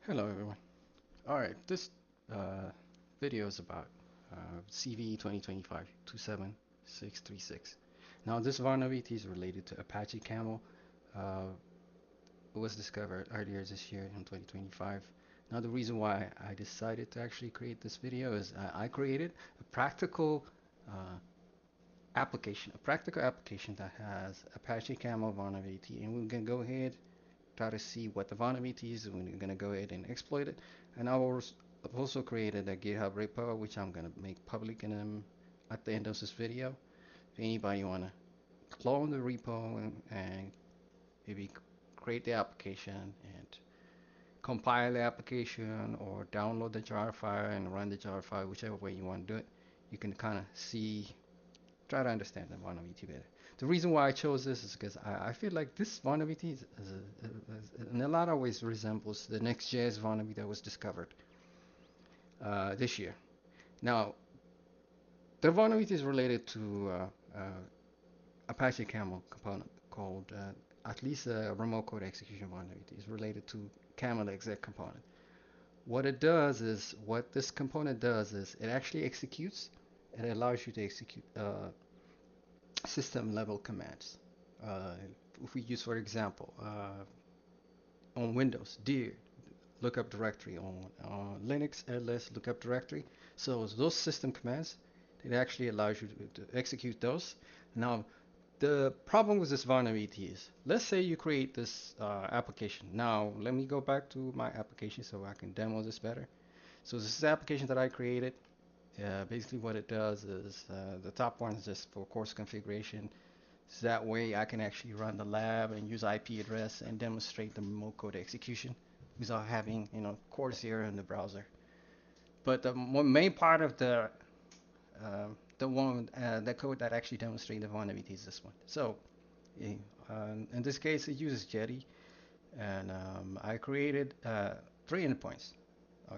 Hello everyone. Alright, this video is about CVE 2025-27636. Now this vulnerability is related to Apache Camel. It was discovered earlier this year in 2025. Now the reason why I decided to actually create this video is I created a practical application that has Apache Camel vulnerability, and we're gonna go ahead try to see what the vulnerability is, and we're gonna go ahead and exploit it. And I've also created a GitHub repo which I'm gonna make public at the end of this video. If anybody wanna clone the repo and maybe create the application and compile the application or download the jar file and run the jar file, whichever way you want to do it, you can kind of try to understand the vulnerability better. The reason why I chose this is because I feel like this vulnerability in a lot of ways resembles the Next.js vulnerability that was discovered this year. Now, the vulnerability is related to Apache Camel component called, at least a remote code execution vulnerability is related to CamelExec component. What this component does is it actually executes, it allows you to execute system level commands. If we use, for example, on Windows, dir lookup directory, on Linux, ls lookup directory. So those system commands, it actually allows you to execute those. Now, the problem with this vulnerability is, let's say you create this application. Now, let me go back to my application so I can demo this better. So this is the application that I created. Basically what it does is the top one is just for course configuration. So that way I can actually run the lab and use IP address and demonstrate the remote code execution without having, course here in the browser. But the main part of the code that actually demonstrates the vulnerability is this one. So in this case, it uses Jetty, and I created 3 endpoints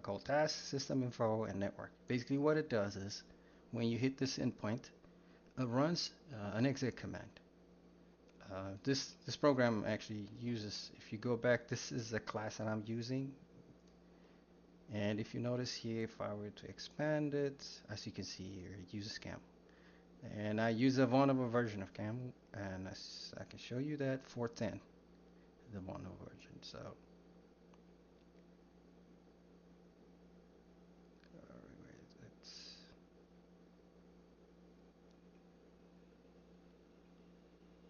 called task, system info, and network. Basically, what it does is when you hit this endpoint, it runs an exec command. This program actually uses, if you go back, this is the class that I'm using. And if you notice here, if I were to expand it, as you can see here, it uses Camel. And I use a vulnerable version of Camel, and I can show you that 410, the vulnerable version. So,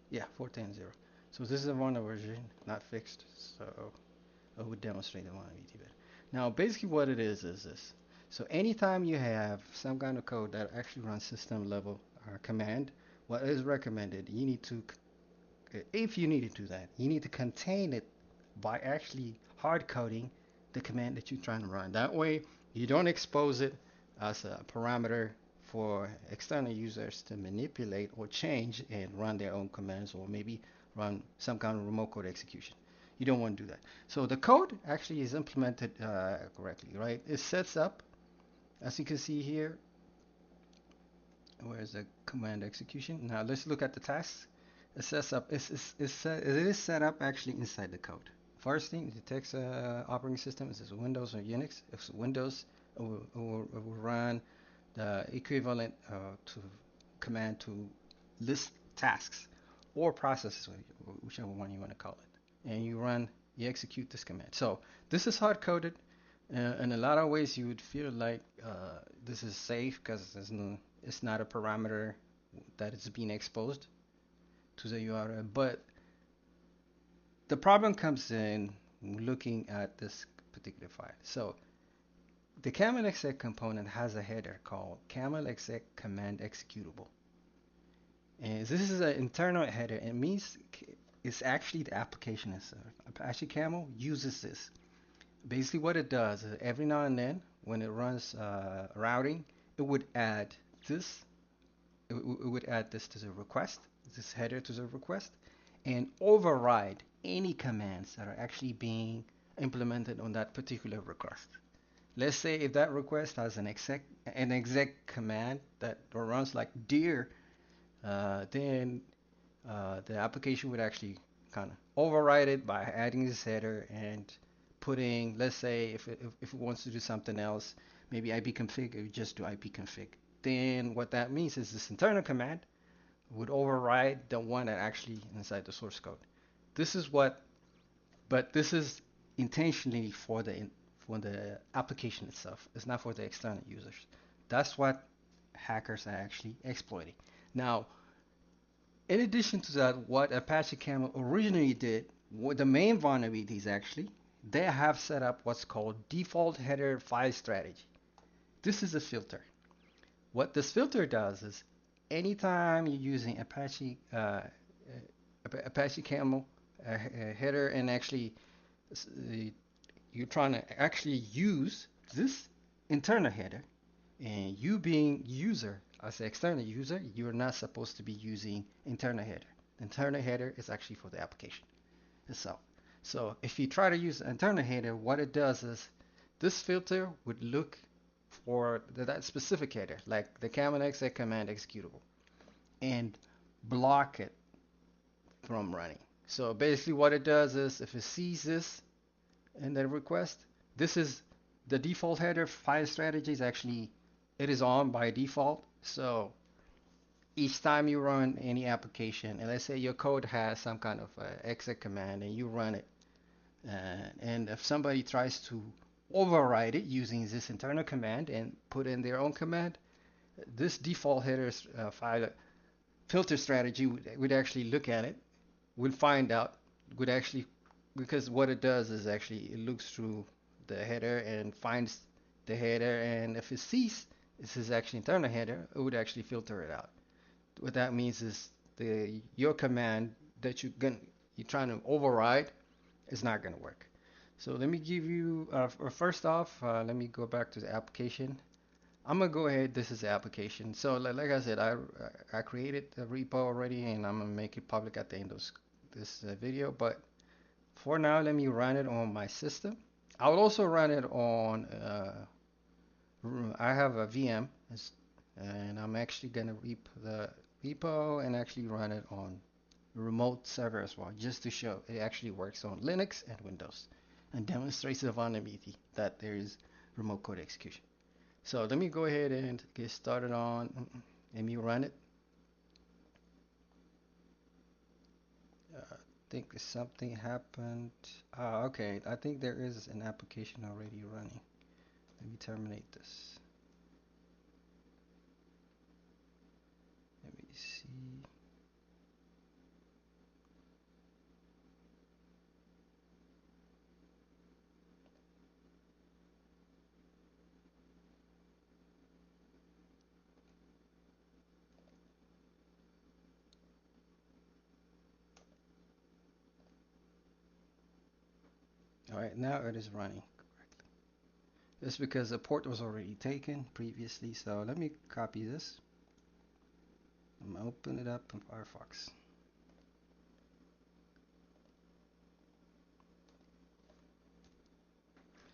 yeah, 410.0. So this is a vulnerable version, not fixed. So I would demonstrate the vulnerability better. Now, basically what it is this. So anytime you have some kind of code that actually runs system level command, what is recommended, you need to, if you need to do that, you need to contain it by actually hard coding the command that you're trying to run. That way, you don't expose it as a parameter for external users to manipulate or change and run their own commands, or maybe run some kind of remote code execution. You don't want to do that. So the code actually is implemented correctly, right? It sets up, as you can see here, where's the command execution? Now let's look at the tasks. It sets up, it is set up actually inside the code. First thing, it detects operating system. Is this Windows or Unix? If it's Windows, it will run the equivalent to command to list tasks or processes, whichever one you want to call it. And you execute this command. So this is hard coded. In a lot of ways, you would feel like this is safe because it's not a parameter that is being exposed to the URL. But the problem comes in looking at this particular file. So the CamelExec component has a header called CamelExecCommandExecutable. And this is an internal header. It means it's actually the application itself. Apache Camel uses this. Basically what it does is every now and then when it runs routing, it would add this. It would add this to the request, this header to the request, and override any commands that are actually being implemented on that particular request. Let's say if that request has an exec command that runs like dir, then the application would actually kind of override it by adding this header and putting, let's say, if it wants to do something else, maybe ipconfig, it would just do ipconfig. Then what that means is this internal command would override the one that actually inside the source code. This is what, but this is intentionally for the application itself. It's not for the external users. That's what hackers are actually exploiting. Now, in addition to that, what Apache Camel originally did, what the main vulnerabilities actually, they have set up what's called default header file strategy. This is a filter. What this filter does is, anytime you're using Apache Camel header, and actually you're trying to actually use this internal header, and you being user as an external user, you're not supposed to be using internal header. Internal header is actually for the application itself. So if you try to use internal header, what it does is this filter would look for that specific header, like the CamelExecCommandExecutable, and block it from running. So basically what it does is, if it sees this in the request, this is the default header file strategy is actually, it is on by default. So each time you run any application, and let's say your code has some kind of exec command and you run it, and if somebody tries to override it using this internal command and put in their own command, this default header file filter strategy would actually look at it, would find out, would actually, because what it does is actually it looks through the header and finds the header, and if it sees this is actually internal header, it would actually filter it out. What that means is your command that you're trying to override is not going to work. So let me give you first off, let me go back to the application. I'm gonna go ahead. This is the application. So like I said, I created a repo already, and I'm gonna make it public at the end of this video. But for now, let me run it on my system. I will also run it on. I have a VM, and I'm actually gonna reap the repo and actually run it on a remote server as well, just to show it actually works on Linux and Windows, and demonstrates the vulnerability that there is remote code execution. So let me go ahead and get started on, let me run it. I think something happened. Okay, I think there is an application already running. Let me terminate this. Let me see. All right, now it is running correctly. It's because the port was already taken previously. So let me copy this. I'm gonna open it up in Firefox.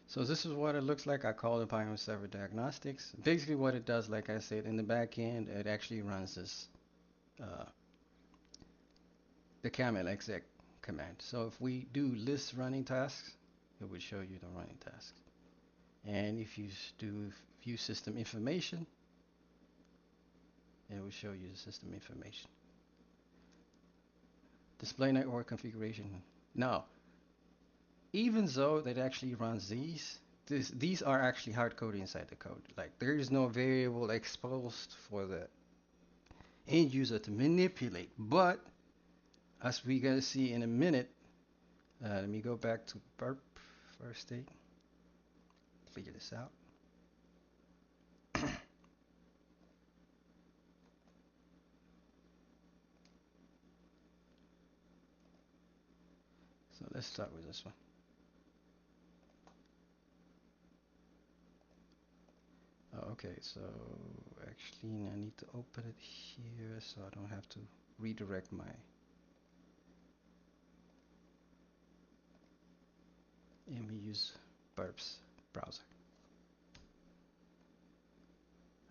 So this is what it looks like. I call it Python Server Diagnostics. Basically what it does, like I said, in the back end, it actually runs this, the camel-exec command. So if we do list running tasks, it would show you the running tasks. And if you do view system information, it will show you the system information. Display network configuration. Now, even though that actually runs these are actually hard coded inside the code. Like, there is no variable exposed for the end user to manipulate. But as we're gonna see in a minute, let me go back to burp first state. Figure this out. So let's start with this one. Oh, okay, so actually I need to open it here so I don't have to redirect my and we use burp's browser.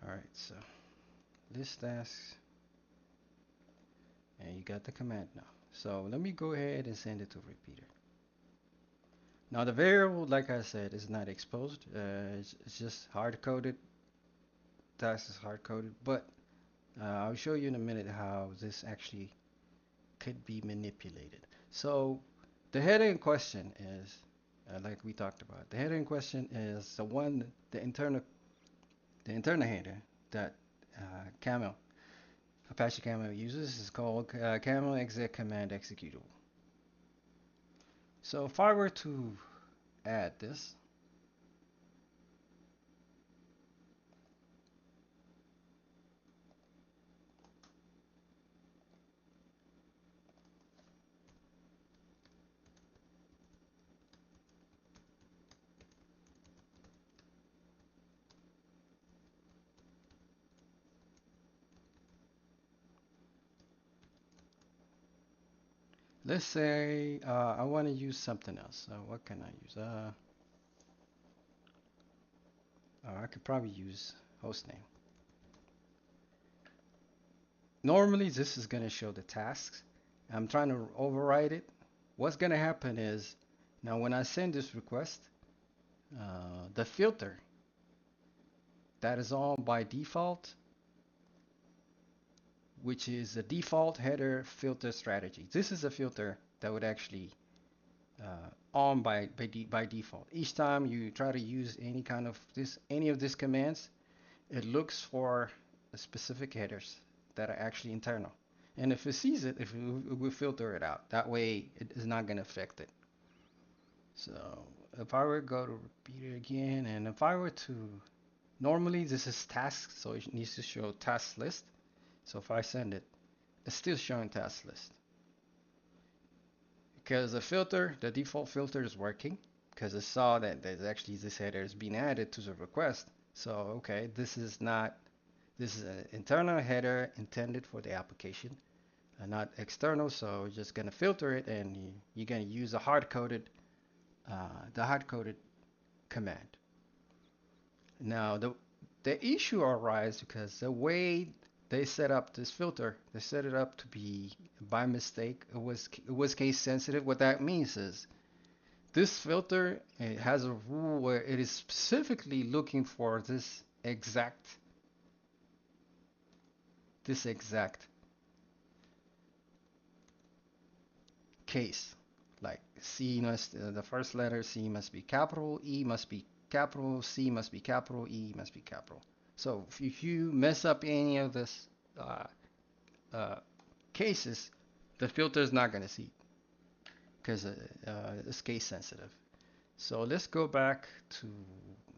Alright, so list tasks, and you got the command now. So let me go ahead and send it to repeater. Now the variable, like I said, is not exposed. It's just hard coded. That is hard coded, but I'll show you in a minute how this actually could be manipulated. So the header in question is, like we talked about, the header in question is the one, the internal header that Camel, Apache Camel uses is called CamelExecCommandExecutable. So if I were to add this, let's say I want to use something else. What can I use? I could probably use hostname. Normally, this is going to show the tasks. I'm trying to override it. What's going to happen is, now when I send this request, the filter that is on by default, which is the default header filter strategy. This is a filter that would actually on by default. Each time you try to use any of these commands, it looks for specific headers that are actually internal. And if it sees it, it will filter it out. That way, it is not going to affect it. So if I were to go to repeater again, and if I were to, normally this is tasks, so it needs to show task list. So if I send it, it's still showing task list. Because the default filter is working, because it saw that there's actually this header is being added to the request. So okay, this is an internal header intended for the application, not external. So we're just gonna filter it, and you're gonna use the hard-coded command. Now the issue arises because the way they set up this filter, they set it up to be by mistake. It was case sensitive. What that means is this filter, it has a rule where it is specifically looking for this exact case. Like the first letter C must be capital, E must be capital, C must be capital, E must be capital. So if you mess up any of this cases, the filter is not going to see because it's case sensitive. So let's go back to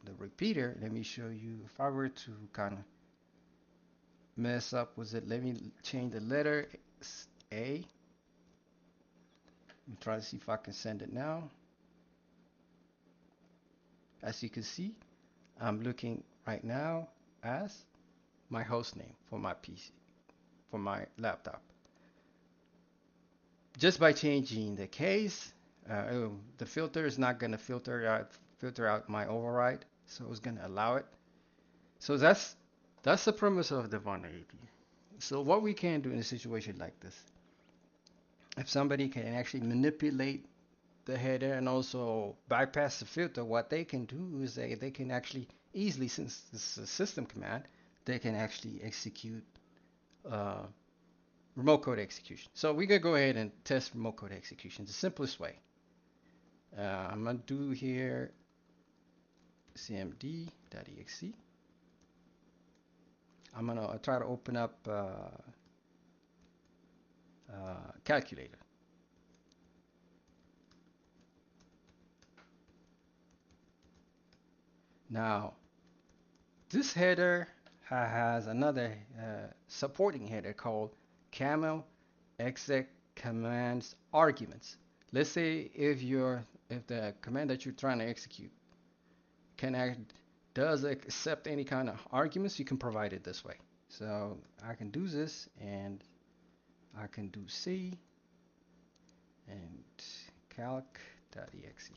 the repeater. Let me show you if I were to kind of mess up with it. Let me change the letter A. Let me try to see if I can send it now. As you can see, I'm looking right now as my host name for my PC, for my laptop. Just by changing the case, the filter is not going to filter out my override, so it's going to allow it. So that's the premise of the vulnerability. So what we can do in a situation like this, if somebody can actually manipulate the header and also bypass the filter, what they can do is they can actually easily, since this is a system command, they can actually execute remote code execution. So we could go ahead and test remote code execution the simplest way. I'm going to do here cmd.exe. I'm going to try to open up calculator. Now, this header has another supporting header called CamelExecCommandExecutable. Let's say if the command that you're trying to execute does accept any kind of arguments, you can provide it this way. So I can do this, and I can do C and calc.exe.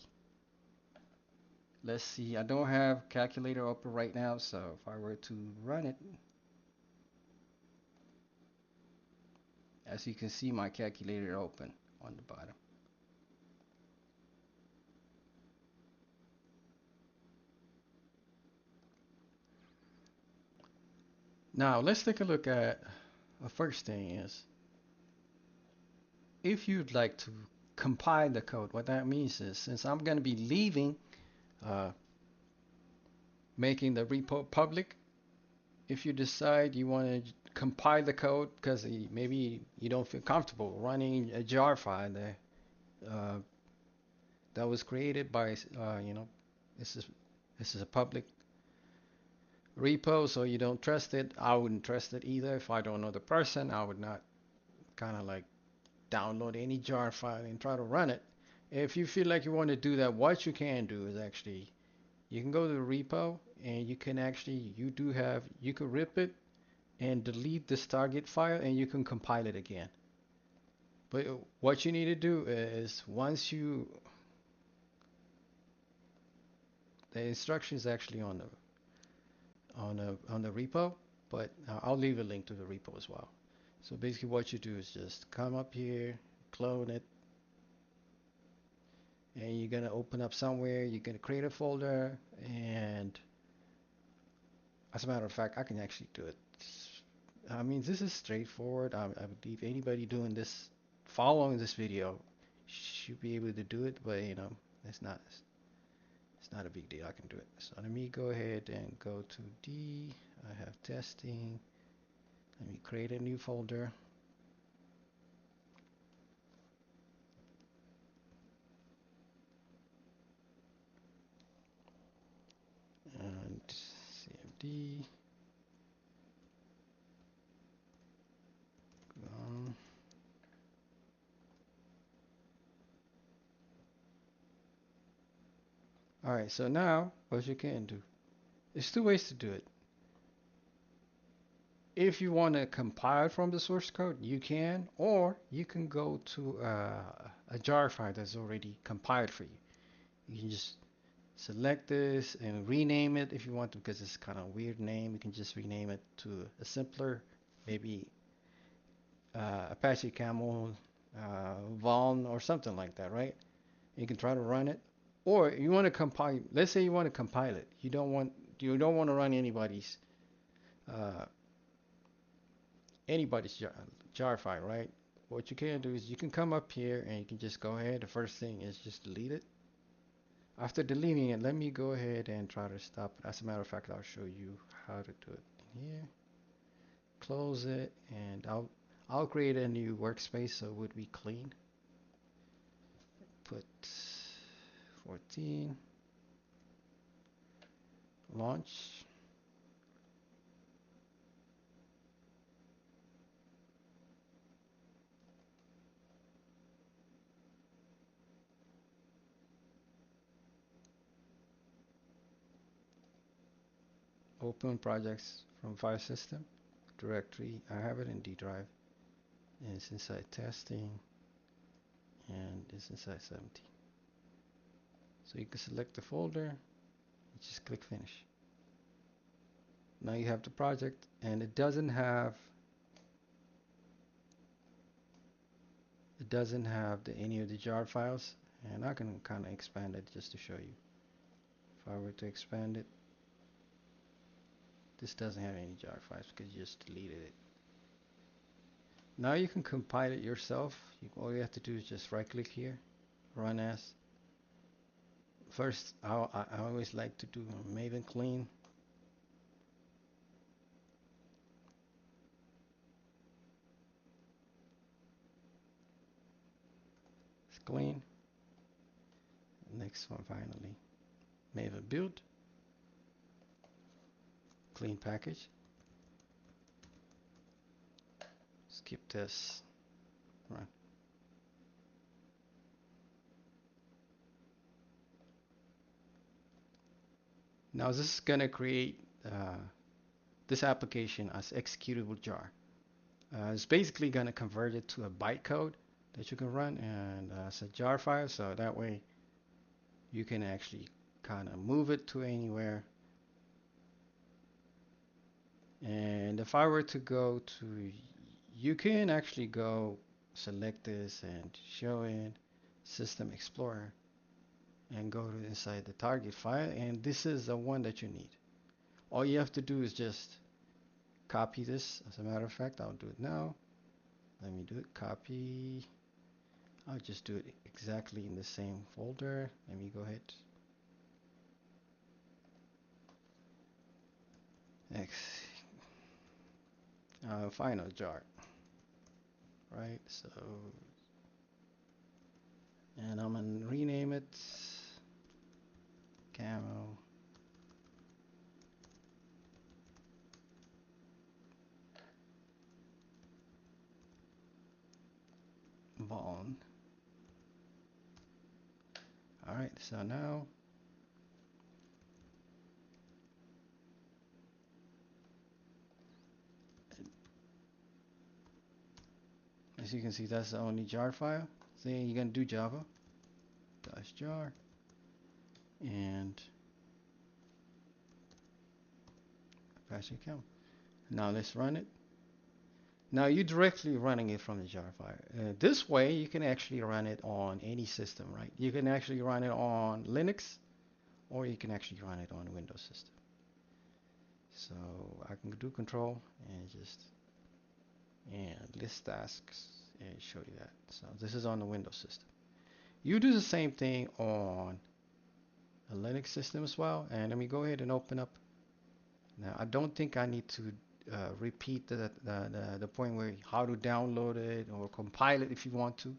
Let's see, I don't have calculator open right now, so if I were to run it, as you can see, my calculator open on the bottom. Now let's take a look at the first thing is if you'd like to compile the code, what that means is since I'm going to be leaving uh, making the repo public, if you decide you want to compile the code because maybe you don't feel comfortable running a jar file uh, that was created by this is a public repo, so you don't trust it. I wouldn't trust it either. If I don't know the person, I would not kind of like download any jar file and try to run it. If you feel like you want to do that, what you can do is actually you can go to the repo and you can actually you can rip it and delete this target file and you can compile it again. But what you need to do is once you the instruction is actually on the repo, but I'll leave a link to the repo as well. So basically what you do is just come up here, clone it, and you're gonna open up somewhere, you're gonna create a folder, and as a matter of fact, I can actually do it. I mean, this is straightforward. I believe anybody doing this, following this video, should be able to do it, but it's not a big deal. I can do it. So let me go ahead and go to D. I have testing. Let me create a new folder. And CMD. Alright, so now what you can do, there's two ways to do it. If you want to compile from the source code, you can, or you can go to a jar file that's already compiled for you. You can just select this and rename it if you want to, because it's kind of a weird name. You can just rename it to a simpler, maybe Apache Camel, Vuln, or something like that, right? You can try to run it, or you want to compile. Let's say you want to compile it. You don't want to run uh, anybody's jar file, right? What you can do is you can come up here and you can just go ahead. The first thing is just delete it. After deleting it, let me go ahead and try to stop it. As a matter of fact, I'll show you how to do it here. Close it, and I'll create a new workspace so it would be clean. Put 14, launch. Open projects from file system directory. I have it in D drive, and it's inside testing, and it's inside 17. So you can select the folder, you just click finish. Now you have the project, and it doesn't have any of the jar files, and I can kind of expand it just to show you. If I were to expand it, this doesn't have any jar files because you just deleted it. Now you can compile it yourself. All you have to do is just right click here, run as. First, I always like to do Maven clean. It's clean. Next one finally, Maven build, clean package. Skip this, run. Now this is gonna create this application as executable jar. It's basically gonna convert it to a bytecode that you can run and as a jar file, so that way you can actually kind of move it to anywhere. And if I were to go to, you can actually go select this and show in System Explorer and go to inside the target file, and this is the one that you need. All you have to do is just copy this. As a matter of fact, I'll do it now. Let me do it. Copy. I'll just do it exactly in the same folder. Let me go ahead. X. Final jar. Right. So, and I'm gonna rename it Camel. Vaughn. All right. So now. As you can see, that's the only jar file. So you're gonna do Java dash jar and Apache Camel. Now let's run it. Now you're directly running it from the jar file. This way you can actually run it on any system, right? You can actually run it on Linux, or you can actually run it on a Windows system. So I can do control and list tasks and show you that. So this is on the Windows system. You do the same thing on a Linux system as well. And let me go ahead and open up. Now I don't think I need to repeat the point where how to download it or compile it if you want to.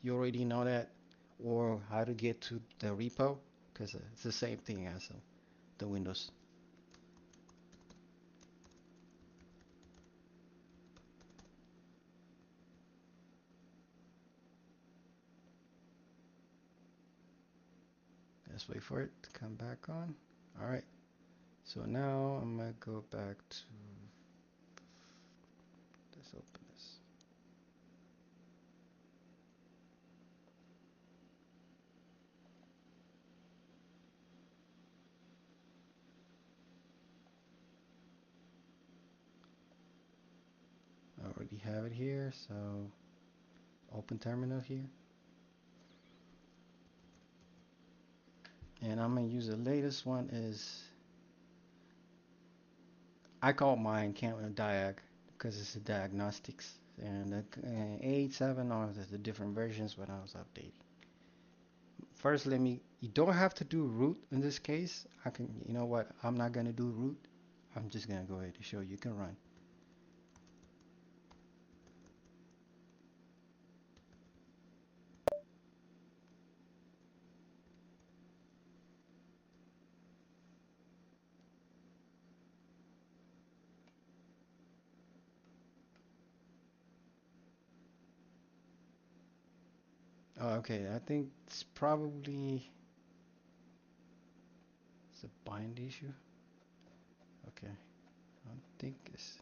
You already know that. Or how to get to the repo, because it's the same thing as the Windows. Let's wait for it to come back on. All right. So now I'm gonna go back to, let's open this. I already have it here, so open terminal here. And I'm gonna use the latest one is, I call mine Camel Diag because it's a diagnostics, and the 8.7 are the different versions when I was updating. First, you don't have to do root in this case. You know what, I'm not gonna do root. I'm just gonna go ahead and show you can run. Oh, okay, I think it's probably a bind issue. Okay, I think it's,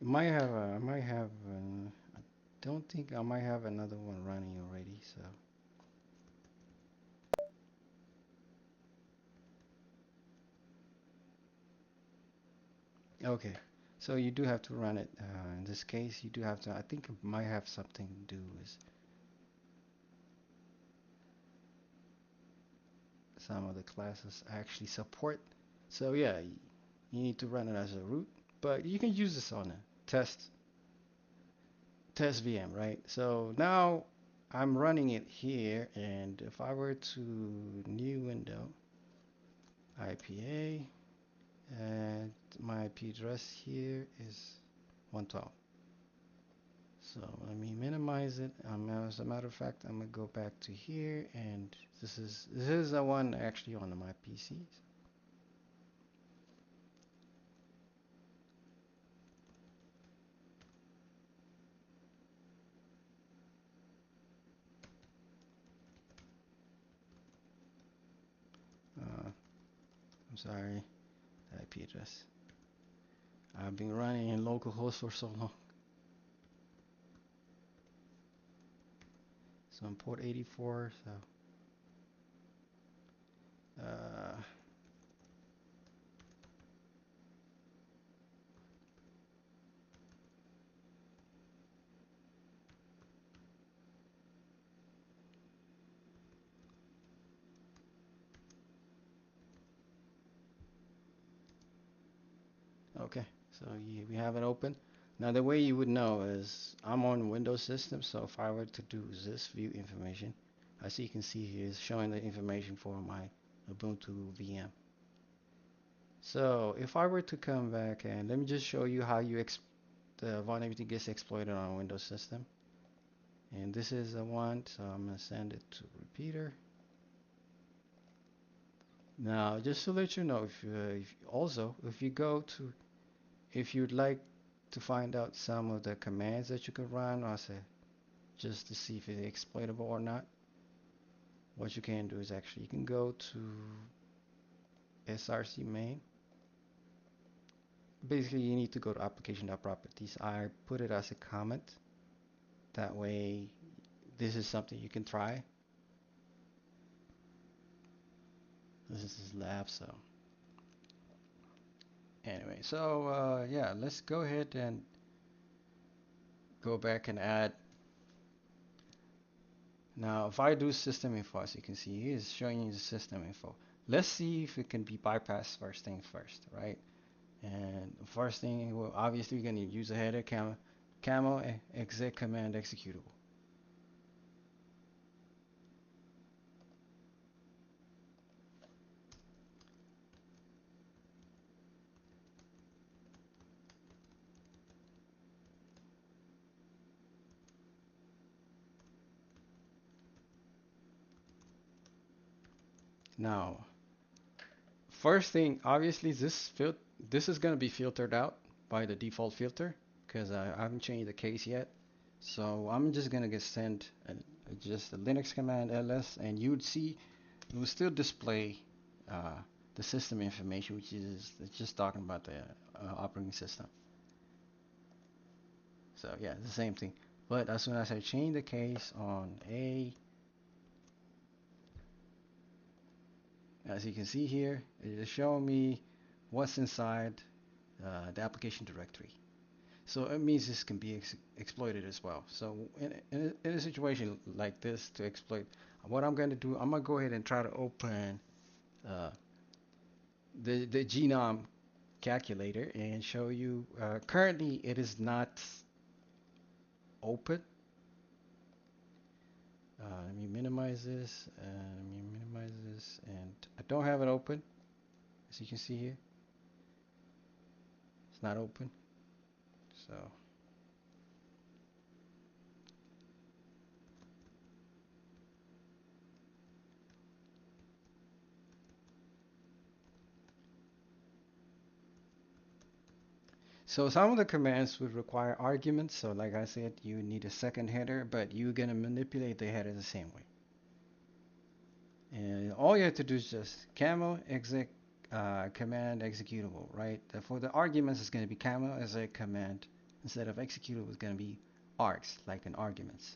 I might have, I don't think I might have another one running already, so. Okay, so you do have to run it. In this case, you do have to, I think it might have something to do with some of the classes actually support. So yeah, you need to run it as a root, but you can use this on a test VM, right? So now I'm running it here, and if I were to new window, IPA, and my IP address here is 112. So let me minimize it. As a matter of fact, I'm gonna go back to here, and this is the one actually on my PC. I'm sorry, the IP address. I've been running in localhost for so long. So I'm port 84. So Okay, so we have it open. Now the way you would know is I'm on Windows system, so if I were to do this view information, as you can see here, is showing the information for my Ubuntu VM. So if I were to come back and let me just show you how the vulnerability gets exploited on a Windows system. And this is the one, so I'm gonna send it to repeater. Now, just to let you know, if you go to, if you'd like to find out some of the commands that you could run, just to see if it's exploitable or not, what you can do is actually you can go to src main. Basically, you need to go to application.properties. I put it as a comment. That way, this is something you can try. This is his lab, so anyway, so yeah, let's go ahead and go back and add. Now, if I do system info, as you can see, he is showing you the system info. Let's see if it can be bypassed first things first, right? And first thing, well, obviously, we're going to use a header CamelExecCommandExecutable. Now, first thing, obviously, this is going to be filtered out by the default filter because I haven't changed the case yet. So I'm just going to send just a Linux command ls, and you'd see it will still display the system information, which is just talking about the operating system. So yeah, it's the same thing. But as soon as I change the case on A, as you can see here, it is showing me what's inside the application directory. So it means this can be exploited as well. So in a situation like this to exploit, what I'm going to do, I'm going to go ahead and try to open uh, the genome calculator and show you. Currently, it is not open. Let me minimize this. And I don't have it open. As you can see here, it's not open. So some of the commands would require arguments. So like I said, you need a second header, but you're gonna manipulate the header the same way. And all you have to do is just camel-exec command executable, right? For the arguments, it's going to be camel-exec command. Instead of executable, it's going to be args, like in arguments.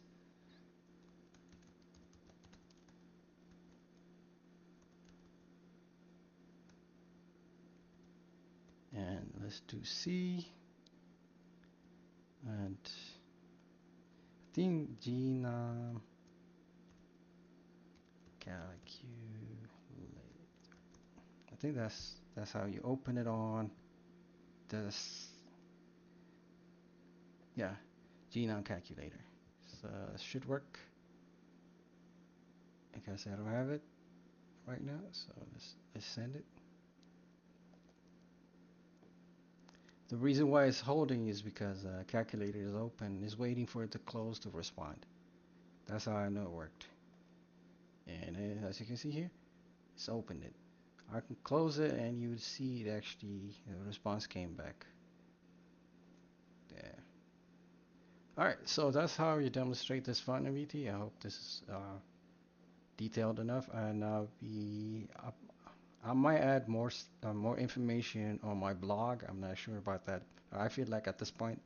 And let's do C. And I think genome calculate. I think that's how you open it on this. Yeah, genome calculator. So it should work. Like I said, I don't have it right now, so let's send it. The reason why it's holding is because calculator is open, is waiting for it to close to respond. That's how I know it worked. And as you can see here, it's opened it. I can close it and you would see it actually, the response came back. There. Alright, so that's how you demonstrate this vulnerability. I hope this is detailed enough, and I might add more information on my blog. I'm not sure about that. I feel like at this point,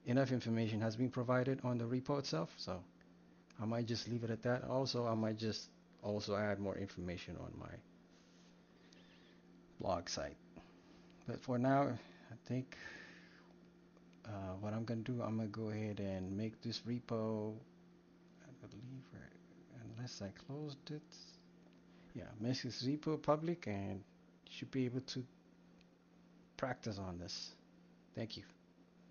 enough information has been provided on the repo itself, so I might just leave it at that. Also, I might just also add more information on my blog site. But for now, I think what I'm going to do, I'm going to go ahead and make this repo, I believe, unless I closed it. Yeah, make this repo public, and you should be able to practice on this. Thank you.